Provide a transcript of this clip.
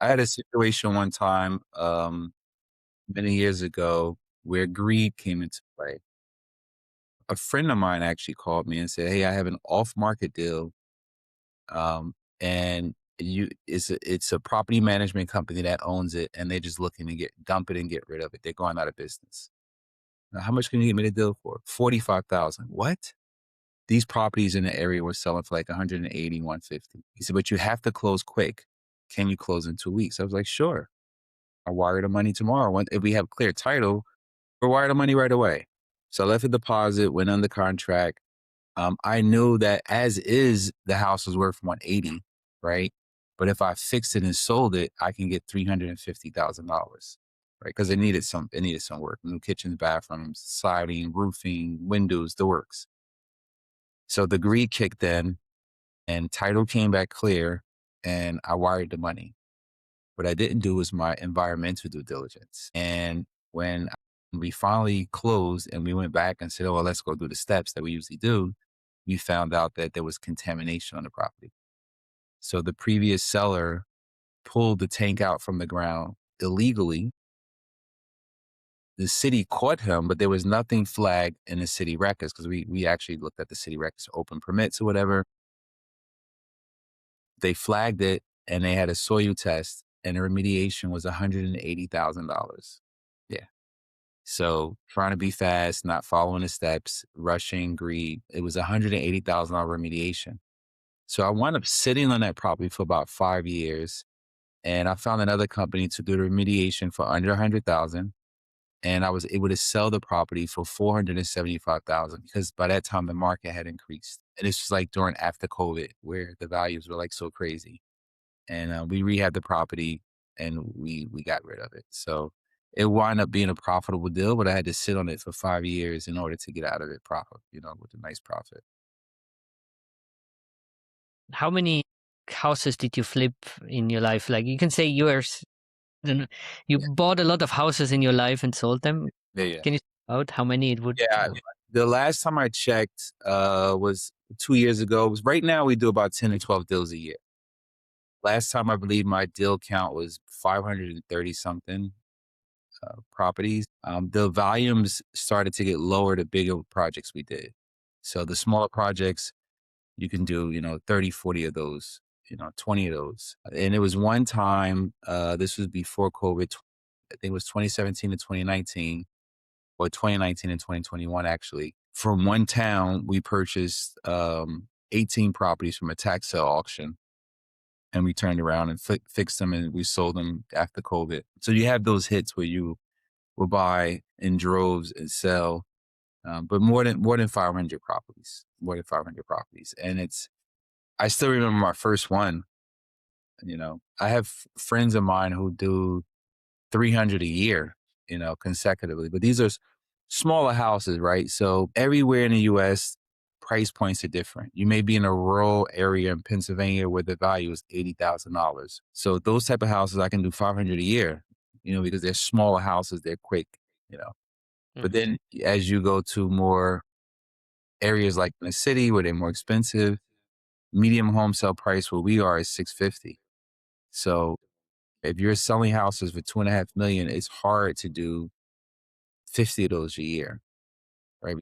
I had a situation one time, many years ago where greed came into play. A friend of mine actually called me and said, "Hey, I have an off-market deal, and it's a property management company that owns it, and they're just looking to get dump it and get rid of it. They're going out of business. Now, how much can you get me the deal for? 45,000. What? These properties in the area were selling for like 180, 150. He said, but you have to close quick. Can you close in 2 weeks? I was like, sure. I'll wire the money tomorrow. If we have clear title, we'll wire the money right away. So I left a deposit, went under contract. I knew that as is, the house was worth 180, right? But if I fixed it and sold it, I can get $350,000, right? Because it needed some work: new kitchens, bathrooms, siding, roofing, windows, the works. So the greed kicked in, and title came back clear, and I wired the money. What I didn't do was my environmental due diligence. And when we finally closed and we went back and said, "Oh, well, let's go do the steps that we usually do," we found out that there was contamination on the property. So the previous seller pulled the tank out from the ground illegally. The city caught him, but there was nothing flagged in the city records because we actually looked at the city records, open permits or whatever. They flagged it and they had a soil test, and the remediation was $180,000. Yeah. So trying to be fast, not following the steps, rushing, greed. It was $180,000 remediation. So I wound up sitting on that property for about 5 years, and I found another company to do the remediation for under 100,000, and I was able to sell the property for 475,000 because by that time the market had increased. And this was like during after COVID where the values were like so crazy. And we rehabbed the property and we got rid of it. So it wound up being a profitable deal, but I had to sit on it for 5 years in order to get out of it profit, with a nice profit. How many houses did you flip in your life? Like you can say you Yeah, bought a lot of houses in your life and sold them. yeah, yeah. Can you talk about how many it would? Yeah, the last time I checked was 2 years ago. It was right now we do about 10 to 12 deals a year. Last time I believe my deal count was 530 something properties. The volumes started to get lower the bigger projects we did. So the smaller projects, you can do, 30, 40 of those, 20 of those. And it was one time, this was before COVID, I think it was 2017 to 2019, or 2019 and 2021, actually. From one town, we purchased 18 properties from a tax sale auction, and we turned around and fixed them and we sold them after COVID. So you have those hits where you will buy in droves and sell, but more than 500 properties, and I still remember my first one. I have friends of mine who do 300 a year, consecutively, but these are smaller houses, right? So everywhere in the U.S., price points are different. You may be in a rural area in Pennsylvania where the value is $80,000. So those type of houses I can do 500 a year, because they're smaller houses, they're quick, you know. But Mhm. then as you go to more areas like in the city where they're more expensive, medium home sale price where we are is 650. So if you're selling houses for 2.5 million, it's hard to do 50 of those a year.